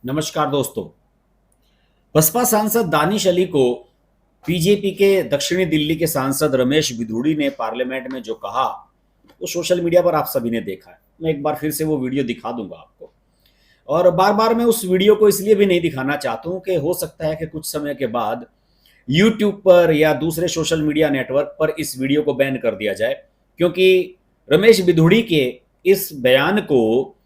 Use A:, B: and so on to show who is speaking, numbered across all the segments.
A: नमस्कार दोस्तों। बसपा सांसद दानिश अली को बीजेपी के दक्षिणी दिल्ली के सांसद रमेश बिधूड़ी ने पार्लियामेंट में जो कहा वो सोशल मीडिया पर आप सभी ने देखा है। मैं एक बार फिर से वो वीडियो दिखा दूंगा आपको। और बार बार मैं उस वीडियो को इसलिए भी नहीं दिखाना चाहता हूं कि हो सकता है कि कुछ समय के बाद यूट्यूब पर या दूसरे सोशल मीडिया नेटवर्क पर इस वीडियो को बैन कर दिया जाए, क्योंकि रमेश बिधूड़ी के इस बयान को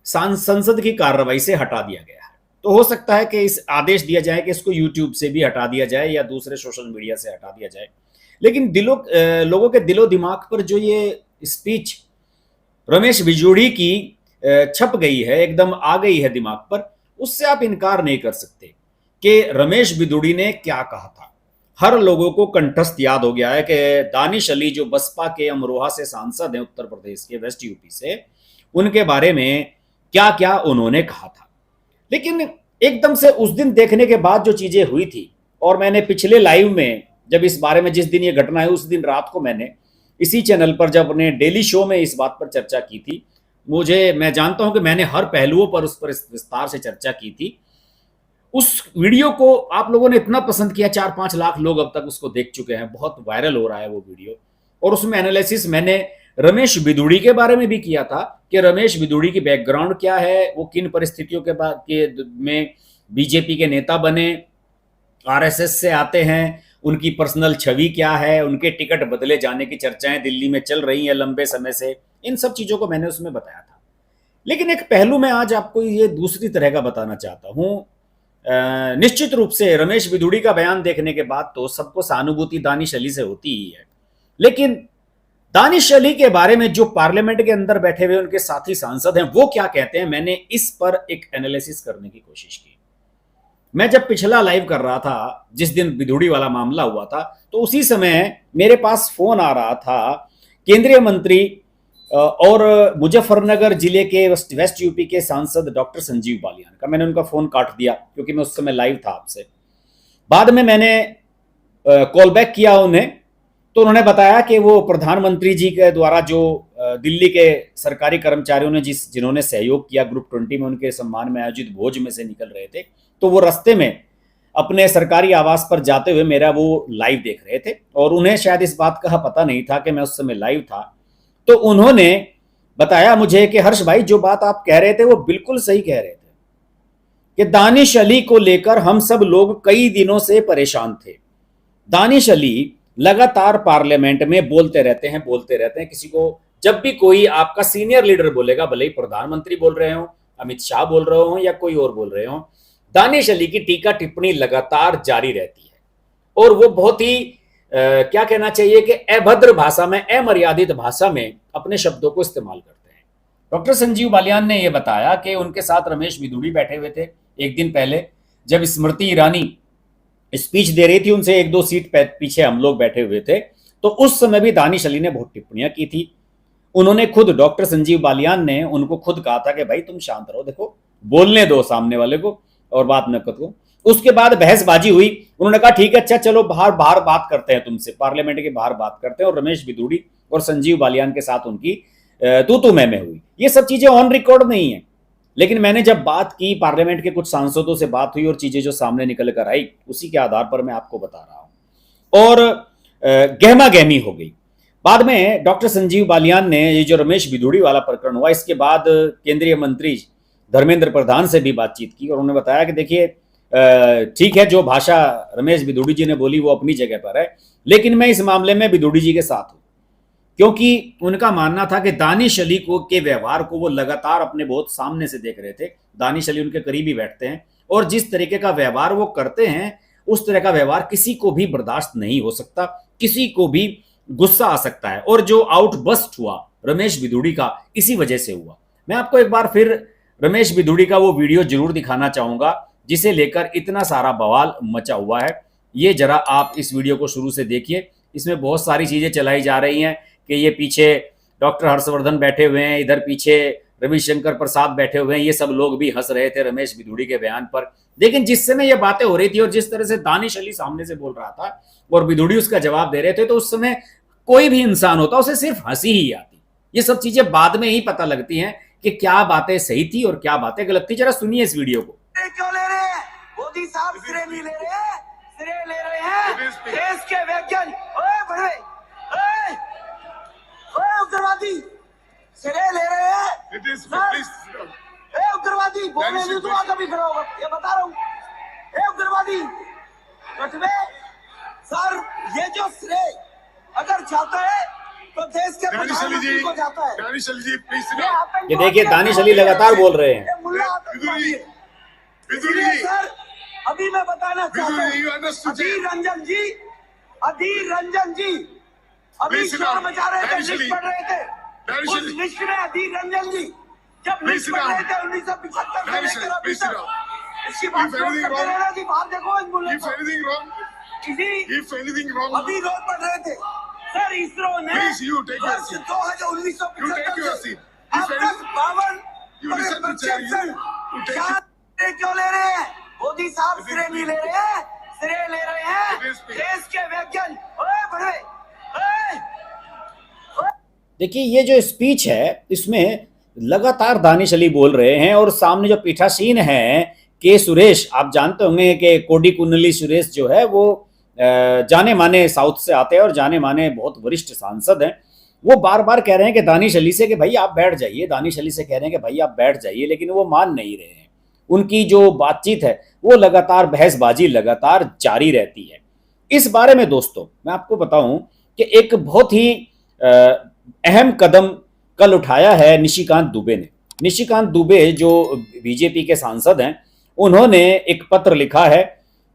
A: संसद की कार्रवाई से हटा दिया गया है। तो हो सकता है कि इस आदेश दिया जाए कि इसको यूट्यूब से भी हटा दिया जाए या दूसरे सोशल मीडिया से हटा दिया जाए। लेकिन लोगों के दिलो दिमाग पर जो ये स्पीच रमेश बिधूड़ी की छप गई है, एकदम आ गई है दिमाग पर, उससे आप इनकार नहीं कर सकते कि रमेश बिधूड़ी ने क्या कहा था। हर लोगों को कंठस्थ याद हो गया है कि दानिश अली जो बसपा के अमरोहा से सांसद हैं, उत्तर प्रदेश के वेस्ट यूपी से, उनके बारे में क्या क्या उन्होंने कहा था। लेकिन एकदम से उस दिन देखने के बाद जो चीजें हुई थी, और मैंने पिछले लाइव में जब इस बारे में, जिस दिन ये घटना है उस दिन रात को मैंने इसी चैनल पर जब अपने डेली शो में इस बात पर चर्चा की थी, मैं जानता हूं कि मैंने हर पहलुओं पर उस पर विस्तार से चर्चा की थी। उस वीडियो को आप लोगों ने इतना पसंद किया, 4-5 लाख लोग अब तक उसको देख चुके हैं, बहुत वायरल हो रहा है वो वीडियो। और उसमें एनालिसिस मैंने रमेश बिधूड़ी के बारे में भी किया था कि रमेश बिधूड़ी की बैकग्राउंड क्या है, वो किन परिस्थितियों में बीजेपी के नेता बने, आरएसएस से आते हैं, उनकी पर्सनल छवि क्या है, उनके टिकट बदले जाने की चर्चाएं दिल्ली में चल रही हैं लंबे समय से। इन सब चीजों को मैंने उसमें बताया था। लेकिन एक पहलू मैं आज आपको ये दूसरी तरह का बताना चाहता हूं। निश्चित रूप से रमेश बिधूड़ी का बयान देखने के बाद तो सबको सहानुभूति दानिश अली से होती ही है, लेकिन दानिश अली के बारे में जो पार्लियामेंट के अंदर बैठे हुए उनके साथी सांसद हैं वो क्या कहते हैं, मैंने इस पर एक एनालिसिस करने की कोशिश की। मैं जब पिछला लाइव कर रहा था, जिस दिन बिधूड़ी वाला मामला हुआ था, तो उसी समय मेरे पास फोन आ रहा था केंद्रीय मंत्री और मुजफ्फरनगर जिले के वेस्ट यूपी के सांसद डॉक्टर संजीव बालियान का। मैंने उनका फोन काट दिया क्योंकि मैं उस समय लाइव था आपसे। बाद में मैंने कॉल बैक किया उन्हें, तो उन्होंने बताया कि वो प्रधानमंत्री जी के द्वारा जो दिल्ली के सरकारी कर्मचारियों ने जिन्होंने सहयोग किया ग्रुप 20 में, उनके सम्मान में आयोजित भोज में से निकल रहे थे, तो वो रास्ते में अपने सरकारी आवास पर जाते हुए मेरा वो लाइव देख रहे थे, और उन्हें शायद इस बात का पता नहीं था कि मैं उस समय लाइव था। तो उन्होंने बताया मुझे कि हर्ष भाई, जो बात आप कह रहे थे वो बिल्कुल सही कह रहे थे कि दानिश अली को लेकर हम सब लोग कई दिनों से परेशान थे। दानिश अली लगातार पार्लियामेंट में बोलते रहते हैं। किसी को जब भी कोई आपका सीनियर लीडर बोलेगा, भले ही प्रधानमंत्री बोल रहे हो, अमित शाह बोल रहे हो या कोई और बोल रहे हो, दानिश अली की टीका टिप्पणी लगातार जारी रहती है। और वो बहुत ही क्या कहना चाहिए कि अभद्र भाषा में, अमर्यादित भाषा में अपने शब्दों को इस्तेमाल करते हैं। डॉक्टर संजीव बालियान ने यह बताया कि उनके साथ रमेश बिधूड़ी बैठे हुए थे एक दिन पहले, जब स्मृति ईरानी स्पीच दे रही थी, उनसे 1-2 सीट पीछे हम लोग बैठे हुए थे। तो उस समय भी दानिश अली ने बहुत टिप्पणियां की थी। उन्होंने खुद, डॉक्टर संजीव बालियान ने उनको खुद कहा था कि भाई तुम शांत रहो, देखो बोलने दो सामने वाले को और बात न करो। उसके बाद बहसबाजी हुई। उन्होंने कहा ठीक है, अच्छा चलो बाहर बाहर बात करते हैं तुमसे, पार्लियामेंट के बाहर बात करते हैं। और रमेश बिधूड़ी और संजीव बालियान के साथ उनकी तू मैं हुई। ये सब चीजें ऑन रिकॉर्ड नहीं है, लेकिन मैंने जब बात की, पार्लियामेंट के कुछ सांसदों से बात हुई और चीजें जो सामने निकल कर आई, उसी के आधार पर मैं आपको बता रहा हूं। और गहमा गहमी हो गई। बाद में डॉक्टर संजीव बालियान ने, ये जो रमेश बिधूड़ी वाला प्रकरण हुआ, इसके बाद केंद्रीय मंत्री धर्मेंद्र प्रधान से भी बातचीत की, और उन्होंने बताया कि देखिए ठीक है, जो भाषा रमेश बिधूड़ी जी ने बोली वो अपनी जगह पर है, लेकिन मैं इस मामले में बिधूड़ी जी के साथ हूं, क्योंकि उनका मानना था कि दानिश अली को के व्यवहार को वो लगातार अपने बहुत सामने से देख रहे थे। दानिश अली उनके करीबी बैठते हैं, और जिस तरीके का व्यवहार वो करते हैं, उस तरह का व्यवहार किसी को भी बर्दाश्त नहीं हो सकता, किसी को भी गुस्सा आ सकता है। और जो आउटबस्ट हुआ रमेश बिधूड़ी का, इसी वजह से हुआ। मैं आपको एक बार फिर रमेश बिधूड़ी का वो वीडियो जरूर दिखाना चाहूंगा जिसे लेकर इतना सारा बवाल मचा हुआ है। ये जरा आप इस वीडियो को शुरू से देखिए। इसमें बहुत सारी चीजें चलाई जा रही हैं कि ये पीछे डॉक्टर हर्षवर्धन बैठे हुए हैं, इधर पीछे रविशंकर प्रसाद बैठे हुए हैं, ये सब लोग भी हंस रहे थे रमेश बिधूड़ी के बयान पर। लेकिन जिस समय ये बातें हो रही थी और जिस तरह से दानिश अली सामने से बोल रहा था और बिधूड़ी उसका जवाब दे रहे थे, तो उस समय कोई भी इंसान होता उसे सिर्फ हंसी ही आती। ये सब चीजें बाद में ही पता लगती हैं कि क्या बातें सही थी और क्या बातें गलत थी। जरा सुनिए इस वीडियो को।
B: मोदी साहब श्रेय नहीं ले रहे हैं, श्रेय ले रहे हैं देश के वैज्ञानिक। ओए बड़े, ओए उग्रवादी श्रेय ले रहे हैं। उग्रवादी बोलने नहीं तो कभी खड़ा होगा, ये बता रहा हूँ। उग्रवादी कटवे सर, ये जो श्रेय अगर जाता है तो देश के प्रधानमंत्री को जाता है।
A: ये देखिए दानिश अली लगातार बोल रहे हैं।
B: सर अभी मैं बताना चाहता हूँ, अधीर रंजन जी अभी शोर मचा रहे थे, लिस्ट पढ़ रहे थे। उस लिस्ट में अधीर रंजन जी जब लिस्ट पढ़ रहे थे 1975 से लेकर अभी तक, इसकी बात करते रहना जी। बाहर देखो इस मुल्क को, अभी रोज पढ़ रहे थे सर। इसरो ने वर्ष 1975 से अब तक 52 क्यों ले रहे हैं? मोदी साहब श्रेय नहीं ले रहे हैं, श्रेय ले रहे हैं देश के वैज्ञानिक। ओए बड़े,
A: देखिए ये जो स्पीच है इसमें लगातार दानिश अली बोल रहे हैं और सामने जो पीठासीन है के सुरेश, आप जानते होंगे कि कोडिकुन्नली सुरेश जो है वो जाने माने साउथ से आते हैं और जाने माने बहुत वरिष्ठ सांसद हैं। वो बार बार कह रहे हैं कि दानिश अली से कि भाई आप बैठ जाइए, दानिश अली से कह रहे हैं कि भाई आप बैठ जाइए, लेकिन वो मान नहीं रहे हैं। उनकी जो बातचीत है वो लगातार बहसबाजी लगातार जारी रहती है। इस बारे में दोस्तों मैं आपको बताऊं कि एक बहुत ही अहम कदम कल उठाया है निशिकांत दुबे ने। निशिकांत दुबे जो बीजेपी के सांसद हैं, उन्होंने एक पत्र लिखा है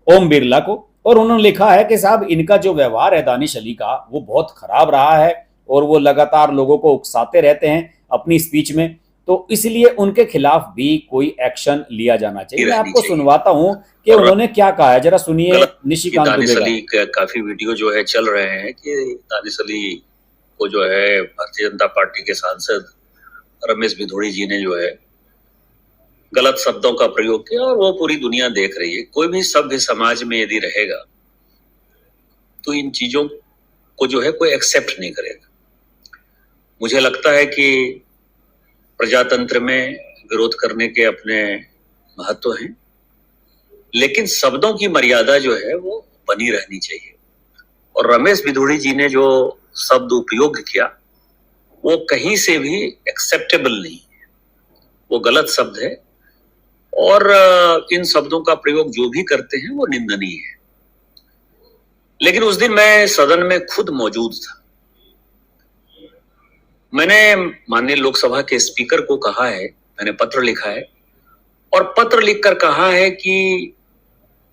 A: ओम बिरला को और उन्होंने लिखा है कि साहब इनका जो व्यवहार है दानिश अली का वो बहुत खराब रहा है और वो लगातार लोगों को उकसाते रहते हैं अपनी स्पीच में, तो इसलिए उनके खिलाफ भी कोई एक्शन लिया जाना चाहिए। मैं आपको सुनवाता हूं कि उन्होंने क्या कहा है, जरा सुनिए निशिकांत दुबे।
C: दानिश अली का काफी वीडियो जो है चल रहे हैं कि दानिश अली को जो है भारतीय जनता पार्टी के सांसद रमेश भिदोड़ी जी ने जो है गलत शब्दों का प्रयोग किया और वो पूरी दुनिया देख रही है। कोई भी सभ्य समाज में यदि रहेगा तो इन चीजों को जो है कोई एक्सेप्ट नहीं करेगा। मुझे लगता है कि प्रजातंत्र में विरोध करने के अपने महत्व हैं, लेकिन शब्दों की मर्यादा जो है वो बनी रहनी चाहिए। और रमेश भिदोड़ी जी ने जो शब्द उपयोग किया वो कहीं से भी एक्सेप्टेबल नहीं है, वो गलत शब्द है और इन शब्दों का प्रयोग जो भी करते हैं वो निंदनीय है। लेकिन उस दिन मैं सदन में खुद मौजूद था। मैंने माननीय लोकसभा के स्पीकर को कहा है, मैंने पत्र लिखा है और पत्र लिखकर कहा है कि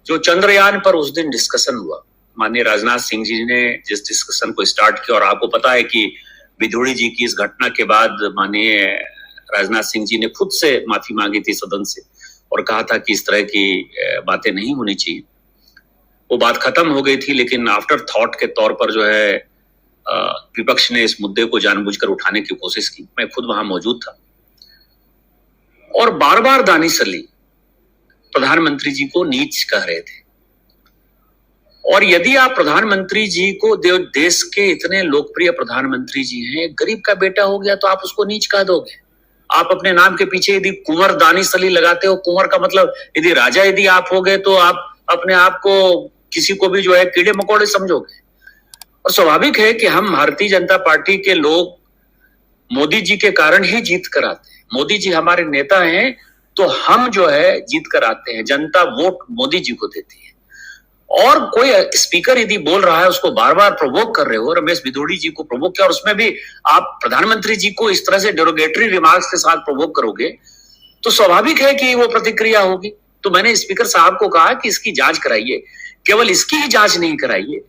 C: जो चंद्रयान पर उस दिन डिस्कशन हुआ, माननीय राजनाथ सिंह जी ने जिस डिस्कशन को स्टार्ट किया, और आपको पता है कि भिदोड़ी जी की इस घटना के बाद माननीय राजनाथ सिंह जी ने खुद से माफी मांगी थी सदन से और कहा था कि इस तरह की बातें नहीं होनी चाहिए। वो बात खत्म हो गई थी, लेकिन आफ्टर थॉट के तौर पर जो है विपक्ष ने इस मुद्दे को जानबूझकर उठाने की कोशिश की। मैं खुद वहां मौजूद था और बार बार दानिश अली प्रधानमंत्री जी को नीच कह रहे थे। और यदि आप प्रधानमंत्री जी को, देश के इतने लोकप्रिय प्रधानमंत्री जी हैं, गरीब का बेटा हो गया तो आप उसको नीच कह दोगे? आप अपने नाम के पीछे यदि कुंवर दानिश अली लगाते हो, कुंवर का मतलब यदि राजा यदि आप हो गए तो आप अपने आप को किसी को भी जो है कीड़े मकोड़े समझोगे। और स्वाभाविक है कि हम भारतीय जनता पार्टी के लोग मोदी जी के कारण ही जीत कर आते हैं। मोदी जी हमारे नेता हैं तो हम जो है जीत कर आते हैं। जनता वोट मोदी जी को देती है। और कोई स्पीकर यदि बोल रहा है उसको बार बार प्रोवोक कर रहे हो, रमेश भिदोड़ी जी को प्रोवोक किया और उसमें भी आप प्रधानमंत्री जी को इस तरह से डेरोगेटरी रिमार्क्स के साथ प्रोवोक करोगे तो स्वाभाविक है कि वो प्रतिक्रिया होगी। तो मैंने स्पीकर साहब को कहा कि इसकी जांच कराइए। केवल इसकी ही जांच नहीं कराइए,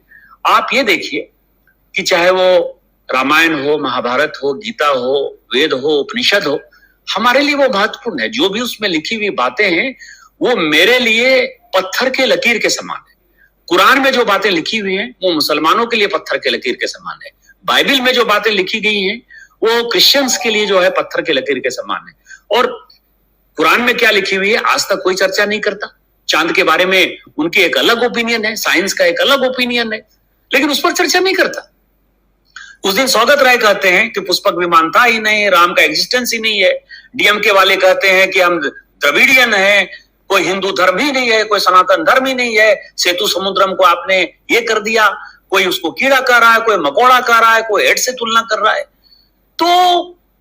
C: आप ये देखिए कि चाहे वो रामायण हो, महाभारत हो, गीता हो, वेद हो, उपनिषद हो, हमारे लिए वो महत्वपूर्ण है। जो भी उसमें लिखी हुई बातें हैं वो मेरे लिए पत्थर के लकीर के समान है। कुरान में जो बातें लिखी हुई हैं वो मुसलमानों के लिए पत्थर के लकीर के समान है। बाइबल में जो बातें लिखी गई हैं वो क्रिश्चियंस के लिए जो है पत्थर के लकीर के समान है। और कुरान में क्या लिखी हुई है आज तक कोई चर्चा नहीं करता। चांद के बारे में उनकी एक अलग ओपिनियन है, साइंस का एक अलग ओपिनियन है, लेकिन उस पर चर्चा नहीं करता। उस दिन स्वागत राय कहते हैं कि पुष्पक विमान था ही नहीं, राम का एग्जिस्टेंस ही नहीं है। डीएमके वाले कहते हैं कि हम द्रविडियन हैं, कोई हिंदू धर्म ही नहीं है, कोई सनातन धर्म ही नहीं है, सेतु समुद्रम को आपने ये कर दिया, कोई उसको कीड़ा कह रहा है, कोई मकोड़ा कह रहा है, कोई हेड से तुलना कर रहा है। तो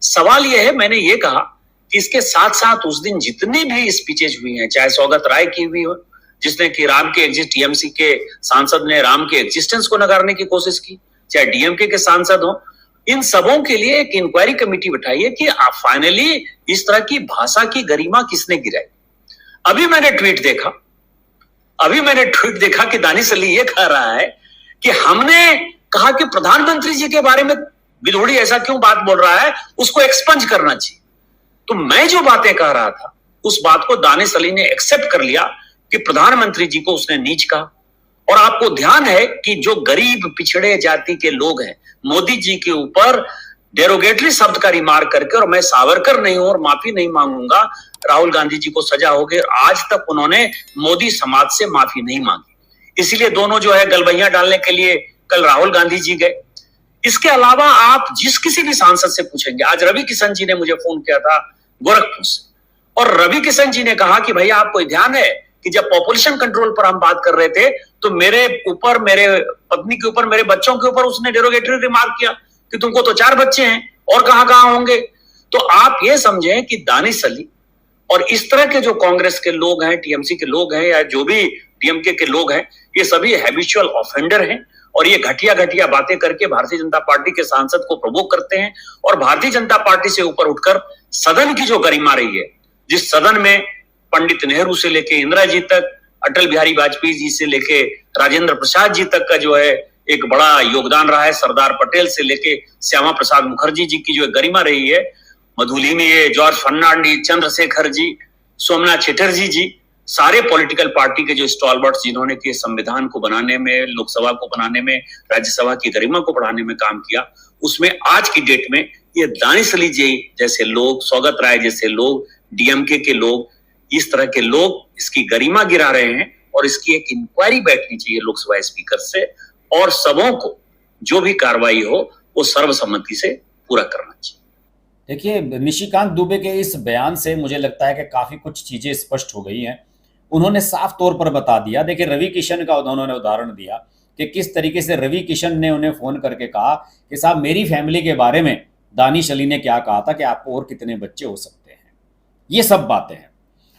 C: सवाल यह है, मैंने ये कहा कि इसके साथ साथ उस दिन जितनी भी स्पीचेज हुई हैं, चाहे सौगत राय की हुई हो, जिसने कि राम के टीएमसी के सांसद ने राम के एग्जिस्टेंस को नकारने की कोशिश की, चाहे डीएमके के सांसद हो, इन सबों के लिए एक इंक्वायरी कमेटी बिठाई है कि फाइनली इस तरह की भाषा की गरिमा किसने गिराई। अभी मैंने ट्वीट देखा कि दानिश अली ये कह रहा है कि हमने कहा कि प्रधानमंत्री जी के बारे में विधोड़ी ऐसा क्यों बात बोल रहा है, उसको एक्सपंज करना चाहिए। तो मैं जो बातें कह रहा था उस बात को दानिश अली ने एक्सेप्ट कर लिया कि प्रधानमंत्री जी को उसने नीच कहा। और आपको ध्यान है कि जो गरीब पिछड़े जाति के लोग हैं, मोदी जी के ऊपर डेरोगेटरी शब्द का रिमार्क करके, और मैं सावरकर नहीं हूं और माफी नहीं मांगूंगा, राहुल गांधी जी को सजा हो गई। आज तक उन्होंने मोदी समाज से माफी नहीं मांगी, इसलिए दोनों जो है गलबैया डालने के लिए कल राहुल गांधी जी गए। इसके अलावा आप जिस किसी भी सांसद से पूछेंगे, आज रवि किशन जी ने मुझे फोन किया था गोरखपुर से, और रवि किशन जी ने कहा कि भैया आपको ध्यान है कि जब पॉपुलेशन कंट्रोल पर हम बात कर रहे थे तो मेरे ऊपर, मेरे पत्नी के ऊपर, मेरे बच्चों के ऊपर उसने डेरोगेटरी रिमार्क किया कि तुमको तो 4 बच्चे हैं और कहां होंगे। तो आप ये समझें कि दानिश अली और इस तरह के जो कांग्रेस के लोग हैं, टीएमसी के लोग हैं, या जो भी डीएमके के लोग हैं, ये सभी हैबिचुअल ऑफेंडर हैं और ये घटिया बातें करके भारतीय जनता पार्टी के सांसद को प्रवोक करते हैं। और भारतीय जनता पार्टी से ऊपर उठकर सदन की जो गरिमा रही है, जिस सदन में पंडित नेहरू से लेके इंदिरा जी तक, अटल बिहारी वाजपेयी जी से लेके राजेंद्र प्रसाद जी तक का जो है एक बड़ा योगदान रहा है, सरदार पटेल से लेके श्यामा प्रसाद मुखर्जी जी की जो गरिमा रही है, मधुलिमी, जॉर्ज फर्नांडिस, चंद्रशेखर जी, सोमनाथ चटर्जी जी, सारे पॉलिटिकल पार्टी के जो स्टॉलवर्ट्स जिन्होंने कि संविधान को बनाने में, लोकसभा को बनाने में, राज्यसभा की गरिमा को बढ़ाने में काम किया, उसमें आज की डेट में ये दानिश अली जी जैसे लोग, सौगत राय जैसे लोग, डीएमके के लोग, इस तरह के लोग इसकी गरिमा गिरा रहे हैं। और इसकी एक इंक्वायरी बैठनी चाहिए लोकसभा स्पीकर से, और सबों को जो भी कार्रवाई हो वो सर्वसम्मति से पूरा करना चाहिए।
A: देखिए, निशिकांत दुबे के इस बयान से मुझे लगता है कि काफी कुछ चीजें स्पष्ट हो गई हैं। उन्होंने साफ तौर पर बता दिया। देखिए, रवि किशन का उन्होंने उदाहरण दिया कि किस तरीके से रवि किशन ने उन्हें फोन करके कहा कि साहब मेरी फैमिली के बारे में दानिश अली ने क्या कहा था कि आपको और कितने बच्चे हो सकते हैं। ये सब बातें हैं।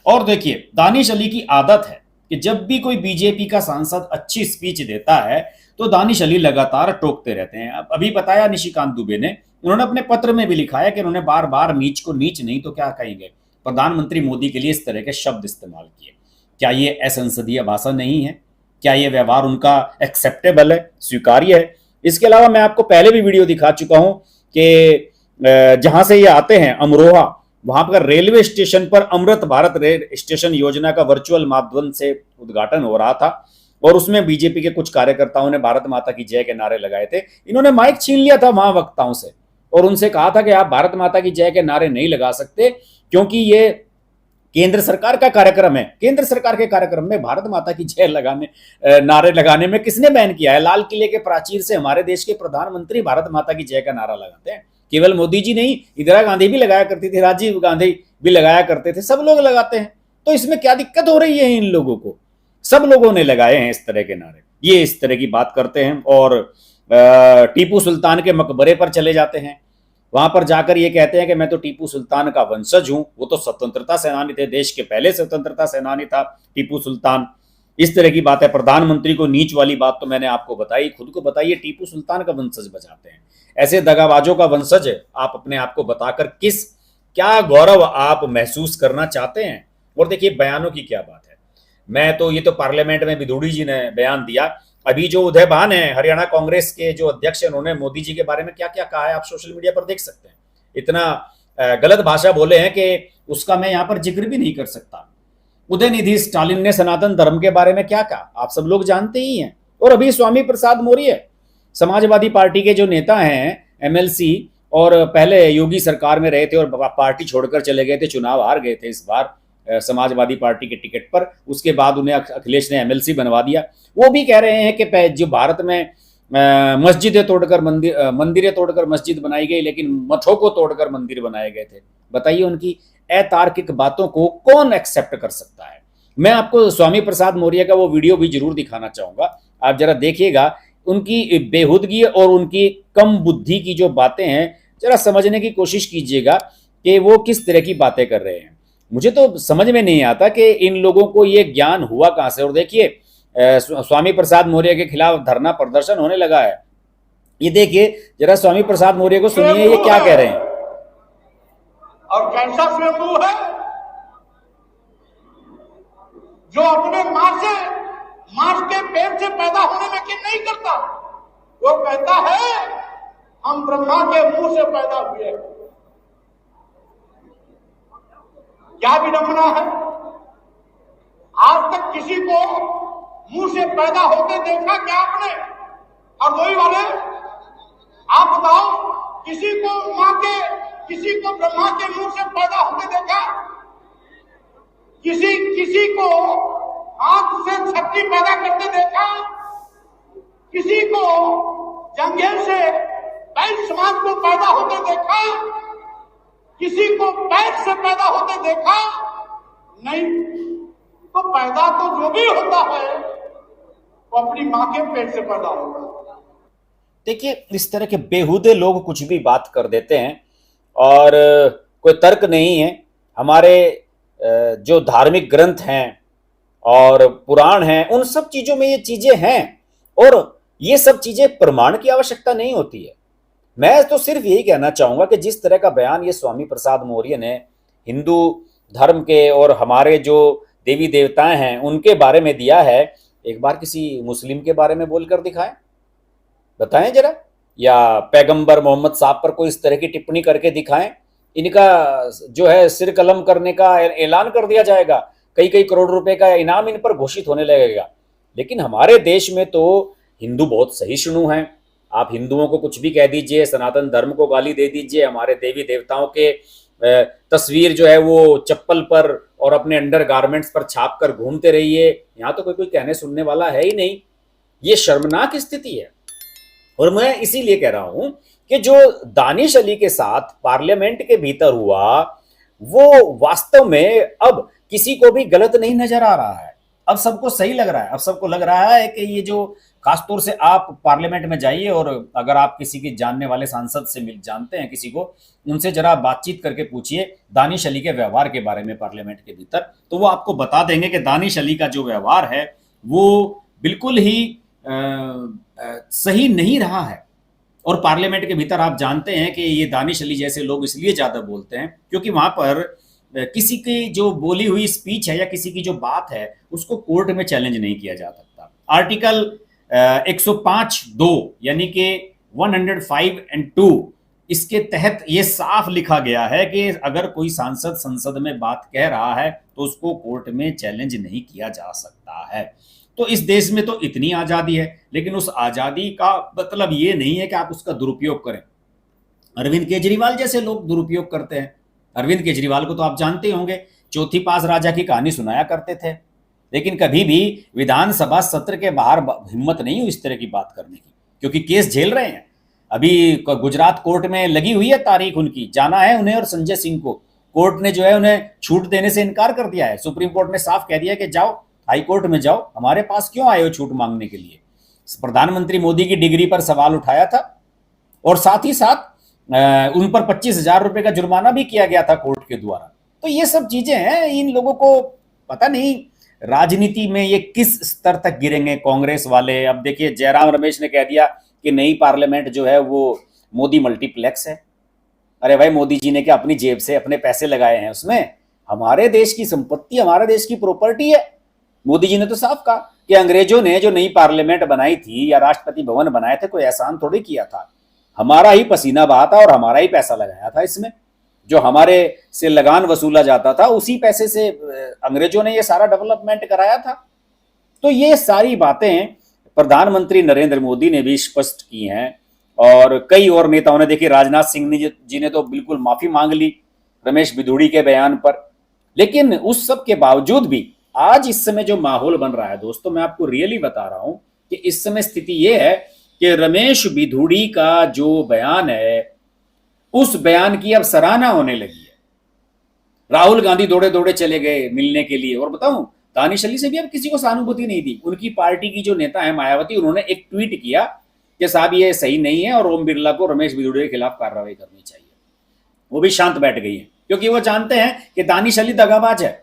A: और देखिए, दानिश अली की आदत है कि जब भी कोई बीजेपी का सांसद अच्छी स्पीच देता है तो दानिश अली लगातार टोकते रहते हैं। अब अभी बताया निशिकांत दुबे ने, उन्होंने अपने पत्र में भी लिखा है कि उन्होंने बार बार नीच को नीच नहीं तो क्या कहेंगे, प्रधानमंत्री मोदी के लिए इस तरह के शब्द इस्तेमाल किए। क्या ये असंसदीय भाषा नहीं है? क्या ये व्यवहार उनका एक्सेप्टेबल है, स्वीकार्य है? इसके अलावा मैं आपको पहले भी वीडियो दिखा चुका हूं कि जहां से ये आते हैं अमरोहा, वहां पर रेलवे स्टेशन पर अमृत भारत रेल स्टेशन योजना का वर्चुअल माध्यम से उद्घाटन हो रहा था और उसमें बीजेपी के कुछ कार्यकर्ताओं ने भारत माता की जय के नारे लगाए थे। इन्होंने माइक छीन लिया था वहां वक्ताओं से और उनसे कहा था कि आप भारत माता की जय के नारे नहीं लगा सकते क्योंकि ये केंद्र सरकार का कार्यक्रम है। केंद्र सरकार के कार्यक्रम में भारत माता की जय नारे लगाने में किसने बैन किया है? लाल किले के प्राचीर से हमारे देश के प्रधानमंत्री भारत माता की जय का नारा लगाते हैं। केवल मोदी जी नहीं, इंदिरा गांधी भी लगाया करती थी, राजीव गांधी भी लगाया करते थे, सब लोग लगाते हैं। तो इसमें क्या दिक्कत हो रही है इन लोगों को? सब लोगों ने लगाए हैं इस तरह के नारे। ये इस तरह की बात करते हैं और टीपू सुल्तान के मकबरे पर चले जाते हैं, वहां पर जाकर ये कहते हैं कि मैं तो टीपू सुल्तान का वंशज हूं, वो तो स्वतंत्रता सेनानी थे, देश के पहले स्वतंत्रता सेनानी था टीपू सुल्तान। इस तरह की बात है। प्रधानमंत्री को नीच वाली बात तो मैंने आपको बताई, खुद को बताइए टीपू सुल्तान का वंशज बजाते हैं। ऐसे दगाबाजों का वंशज आप अपने आप को बताकर क्या गौरव आप महसूस करना चाहते हैं? और देखिए बयानों की क्या बात है। मैं तो ये तो पार्लियामेंट में विधोड़ी जी ने बयान दिया। अभी जो उदय भान है, हरियाणा कांग्रेस के जो अध्यक्ष हैं, उन्होंने मोदी जी के बारे में क्या क्या कहा है आप सोशल मीडिया पर देख सकते हैं। इतना गलत भाषा बोले हैं कि उसका मैं यहाँ पर जिक्र भी नहीं कर सकता। उदयनिधि स्टालिन ने सनातन धर्म के बारे में क्या कहा आप सब लोग जानते ही हैं। और अभी स्वामी प्रसाद मौर्य समाजवादी पार्टी के जो नेता हैं, एमएलसी, और पहले योगी सरकार में रहे थे और पार्टी छोड़कर चले गए थे, चुनाव हार गए थे इस बार समाजवादी पार्टी के टिकट पर। उसके बाद उन्हें अखिलेश ने एमएलसी बनवा दिया। वो भी कह रहे हैं कि जो भारत में मस्जिदें तोड़कर मंदिरें तोड़कर मस्जिद बनाई गई, लेकिन मठों को तोड़कर मंदिर बनाए गए थे। बताइए, उनकी अतार्किक बातों को कौन एक्सेप्ट कर सकता है? मैं आपको स्वामी प्रसाद मौर्य का वो वीडियो भी जरूर दिखाना चाहूंगा, आप जरा देखिएगा। उनकी बेहुदगी और उनकी कम बुद्धि की जो बातें हैं, जरा समझने की कोशिश कीजिएगा कि वो किस तरह की बातें कर रहे हैं। मुझे तो समझ में नहीं आता कि इन लोगों को ये ज्ञान हुआ कहां से। और देखिए स्वामी प्रसाद मौर्य के खिलाफ धरना प्रदर्शन होने लगा है। ये देखिए जरा स्वामी प्रसाद मौर्य को सुनिए ये क्या कह रहे हैं।
D: और कैसा स्वयंभू है जो अपने मां के पेट से पैदा होने में यकीन नहीं करता। वो कहता है हम ब्रह्मा के मुंह से पैदा हुए। क्या विडंबना है। आज तक किसी को मुंह से पैदा होते देखा क्या आपने? हरदोई वाले आप बताओ, किसी को ब्रह्मा के मुंह से पैदा होते देखा? किसी को हाथ से छत्ती पैदा करते देखा? किसी को जंघे से पैर समाज को पैदा होते देखा? किसी को पैर से पैदा होते देखा? नहीं। तो पैदा तो जो भी होता है वो अपनी मां के पेट से पैदा होता है।
A: देखिए इस तरह के बेहुदे लोग कुछ भी बात कर देते हैं और कोई तर्क नहीं है। हमारे जो धार्मिक ग्रंथ हैं और पुराण हैं, उन सब चीजों में ये चीजें हैं और ये सब चीजें प्रमाण की आवश्यकता नहीं होती है। मैं तो सिर्फ यही कहना चाहूंगा कि जिस तरह का बयान ये स्वामी प्रसाद मौर्य ने हिंदू धर्म के और हमारे जो देवी देवताएं हैं उनके बारे में दिया है, एक बार किसी मुस्लिम के बारे में बोलकर दिखाएं, बताएं जरा, या पैगंबर मोहम्मद साहब पर कोई इस तरह की टिप्पणी करके दिखाएं। इनका जो है सिर कलम करने का ऐलान कर दिया जाएगा, कई कई करोड़ रुपए का इनाम इन पर घोषित होने लगेगा। लेकिन हमारे देश में तो हिंदू बहुत सहिष्णु हैं। आप हिंदुओं को कुछ भी कह दीजिए, सनातन धर्म को गाली दे दीजिए, हमारे देवी देवताओं के तस्वीर जो है वो चप्पल पर और अपने अंडर गारमेंट्स पर छाप कर घूमते रहिए, यहाँ तो कोई कहने सुनने वाला है ही नहीं। ये शर्मनाक स्थिति है। और मैं इसीलिए कह रहा हूं कि जो दानिश अली के साथ पार्लियामेंट के भीतर हुआ वो वास्तव में अब किसी को भी गलत नहीं नजर आ रहा है। अब सबको सही लग रहा है। अब सबको लग रहा है कि ये जो, खासतौर से आप पार्लियामेंट में जाइए और अगर आप किसी के जानने वाले सांसद से जानते हैं किसी को, उनसे जरा बातचीत करके पूछिए दानिश अली के व्यवहार के बारे में पार्लियामेंट के भीतर, तो वो आपको बता देंगे कि दानिश अली का जो व्यवहार है वो बिल्कुल ही सही नहीं रहा है। और पार्लियामेंट के भीतर आप जानते हैं कि ये दानिश अली जैसे लोग इसलिए ज्यादा बोलते हैं क्योंकि वहां पर किसी की जो बोली हुई स्पीच है या किसी की जो बात है उसको कोर्ट में चैलेंज नहीं किया जा सकता। आर्टिकल 105(2) यानी कि 105(2) इसके तहत ये साफ लिखा गया है कि अगर कोई सांसद संसद में बात कह रहा है तो उसको कोर्ट में चैलेंज नहीं किया जा सकता है। तो इस देश में तो इतनी आजादी है, लेकिन उस आजादी का मतलब ये नहीं है कि आप उसका दुरुपयोग करें। अरविंद केजरीवाल जैसे लोग दुरुपयोग करते हैं। अरविंद केजरीवाल को तो आप जानते होंगे, चौथी पास राजा की कहानी सुनाया करते थे, लेकिन कभी भी विधानसभा सत्र के बाहर हिम्मत नहीं हुई इस तरह की बात करने की, क्योंकि केस झेल रहे हैं। अभी गुजरात कोर्ट में लगी हुई है तारीख, उनकी जाना है उन्हें और संजय सिंह को। कोर्ट ने जो है उन्हें छूट देने से इनकार कर दिया है। सुप्रीम कोर्ट ने साफ कह दिया कि जाओ हाई कोर्ट में जाओ, हमारे पास क्यों आए हो छूट मांगने के लिए। प्रधानमंत्री मोदी की डिग्री पर सवाल उठाया था और साथ ही साथ उन पर 25,000 रुपए का जुर्माना भी किया गया था कोर्ट के द्वारा। तो ये सब चीजें हैं। इन लोगों को पता नहीं राजनीति में ये किस स्तर तक गिरेंगे कांग्रेस वाले। अब देखिए जयराम रमेश ने कह दिया कि नई पार्लियामेंट जो है वो मोदी मल्टीप्लेक्स है। अरे भाई, मोदी जी ने क्या अपनी जेब से अपने पैसे लगाए हैं उसमें? हमारे देश की संपत्ति, हमारे देश की प्रॉपर्टी है। मोदी जी ने तो साफ कहा कि अंग्रेजों ने जो नई पार्लियामेंट बनाई थी या राष्ट्रपति भवन बनाए थे, कोई एहसान थोड़ी किया था। हमारा ही पसीना बहा था और हमारा ही पैसा लगाया था इसमें। जो हमारे से लगान वसूला जाता था उसी पैसे से अंग्रेजों ने ये सारा डेवलपमेंट कराया था। तो ये सारी बातें प्रधानमंत्री नरेंद्र मोदी ने भी स्पष्ट की हैं और कई और नेताओं ने। देखिए राजनाथ सिंह जी ने तो बिल्कुल माफी मांग ली रमेश बिधूड़ी के बयान पर। लेकिन उस सब के बावजूद भी आज इस समय जो माहौल बन रहा है दोस्तों, मैं आपको रियली बता रहा हूं कि इस समय स्थिति ये है कि रमेश बिधूड़ी का जो बयान है उस बयान की अब सराहना होने लगी है। राहुल गांधी दौड़े दौड़े चले गए मिलने के लिए। और बताऊं, दानिश अली से भी अब किसी को सहानुभूति नहीं दी। उनकी पार्टी की जो नेता है मायावती, उन्होंने एक ट्वीट किया कि साहब ये सही नहीं है और ओम बिरला को रमेश बिधूड़ी के खिलाफ कार्रवाई करनी चाहिए। वो भी शांत बैठ गई है क्योंकि वो जानते हैं कि दानिश अली दगाबाज है।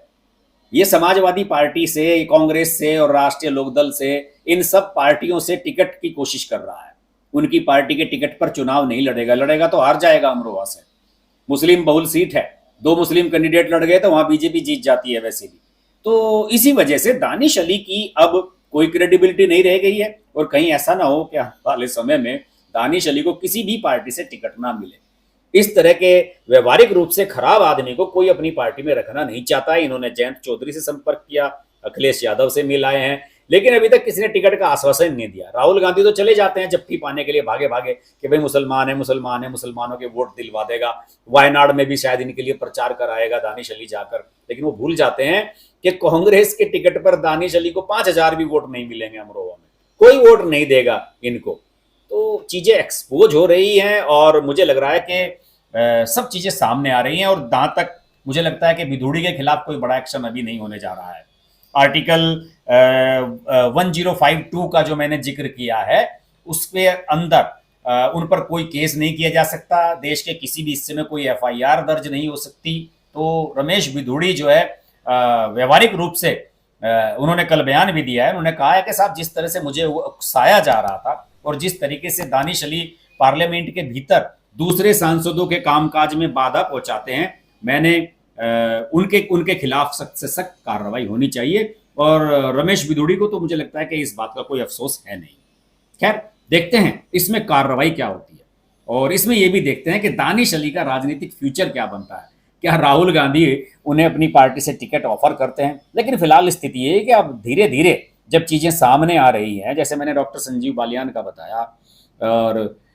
A: ये समाजवादी पार्टी से, कांग्रेस से और राष्ट्रीय लोकदल से, इन सब पार्टियों से टिकट की कोशिश कर रहा है। उनकी पार्टी के टिकट पर चुनाव नहीं लड़ेगा, लड़ेगा तो हार जाएगा अमरोहा से। मुस्लिम बहुल सीट है, 2 मुस्लिम कैंडिडेट लड़ गए तो वहां बीजेपी जीत जाती है वैसे भी। तो इसी वजह से दानिश अली की अब कोई क्रेडिबिलिटी नहीं रह गई है और कहीं ऐसा ना हो कि आने वाले समय में दानिश अली को किसी भी पार्टी से टिकट ना मिले। इस तरह के व्यवहारिक रूप से खराब आदमी को कोई अपनी पार्टी में रखना नहीं चाहता है। इन्होंने जयंत चौधरी से संपर्क किया, अखिलेश यादव से मिल आए हैं, लेकिन अभी तक किसी ने टिकट का आश्वासन नहीं दिया। राहुल गांधी तो चले जाते हैं जप्फी पाने के लिए भागे भागे कि भाई मुसलमान है, मुसलमान है, मुसलमानों के वोट दिलवा देगा। वायनाड में भी शायद इनके लिए प्रचार कराएगा दानिश अली जाकर, लेकिन वो भूल जाते हैं कि कांग्रेस के टिकट पर दानिश अली को 5000 भी वोट नहीं मिलेंगे अमरोहा में, कोई वोट नहीं देगा इनको। तो चीजें एक्सपोज हो रही हैं और मुझे लग रहा है कि सब चीजें सामने आ रही हैं और जहां तक मुझे लगता है कि बिधूड़ी के खिलाफ कोई बड़ा एक्शन अभी नहीं होने जा रहा है। आर्टिकल 1052 का जो मैंने जिक्र किया है उसके अंदर उन पर कोई केस नहीं किया जा सकता, देश के किसी भी हिस्से में कोई FIR दर्ज नहीं हो सकती। तो रमेश बिधूड़ी जो है व्यवहारिक रूप से उन्होंने कल बयान भी दिया है, उन्होंने कहा है कि साहब जिस तरह से मुझे उकसाया जा रहा था और जिस तरीके से दानिश अली पार्लियामेंट के भीतर दूसरे सांसदों के कामकाज में बाधा पहुंचाते हैं, मैंने उनके खिलाफ सख्त से सख्त कार्रवाई होनी चाहिए। और रमेश बिधूड़ी को तो मुझे लगता है कि इस बात का कोई अफसोस है नहीं। खैर देखते हैं इसमें कार्रवाई क्या होती है और इसमें यह भी देखते हैं कि दानिश अली का राजनीतिक फ्यूचर क्या बनता है। क्या राहुल गांधी उन्हें अपनी पार्टी से टिकट ऑफर करते हैं? लेकिन फिलहाल स्थिति ये है कि अब धीरे धीरे जब चीजें सामने आ रही हैं, जैसे मैंने डॉक्टर संजीव बालियान का बताया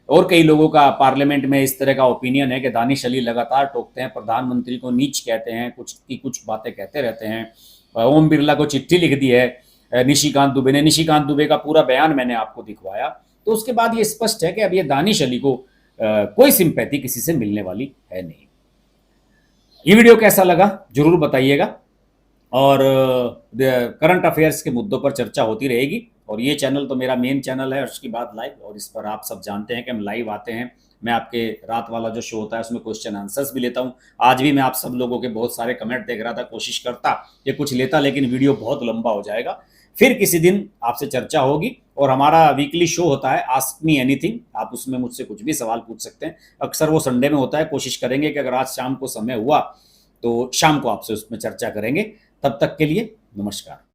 A: और कई लोगों का पार्लियामेंट में इस तरह का ओपिनियन है कि दानिश अली लगातार टोकते हैं, प्रधानमंत्री को नीच कहते हैं, कुछ बातें कहते रहते हैं। ओम बिरला को चिट्ठी लिख दी है निशिकांत दुबे ने, निशिकांत दुबे का पूरा बयान मैंने आपको दिखवाया। तो उसके बाद ये स्पष्ट है कि अब ये दानिश अली को कोई सिंपैथी किसी से मिलने वाली है नहीं। ये वीडियो कैसा लगा जरूर बताइएगा और करंट अफेयर्स के मुद्दों पर चर्चा होती रहेगी। और ये चैनल तो मेरा मेन चैनल है, उसकी बात लाइव, और इस पर आप सब जानते हैं कि हम लाइव आते हैं। मैं आपके रात वाला जो शो होता है उसमें क्वेश्चन आंसर्स भी लेता हूं। आज भी मैं आप सब लोगों के बहुत सारे कमेंट देख रहा था, कोशिश करता ये कुछ लेता, लेकिन वीडियो बहुत लंबा हो जाएगा। फिर किसी दिन आपसे चर्चा होगी और हमारा वीकली शो होता है आस्क मी एनीथिंग, आप उसमें मुझसे कुछ भी सवाल पूछ सकते हैं। अक्सर वो संडे में होता है, कोशिश करेंगे कि अगर आज शाम को समय हुआ तो शाम को आपसे उसमें चर्चा करेंगे। तब तक के लिए नमस्कार।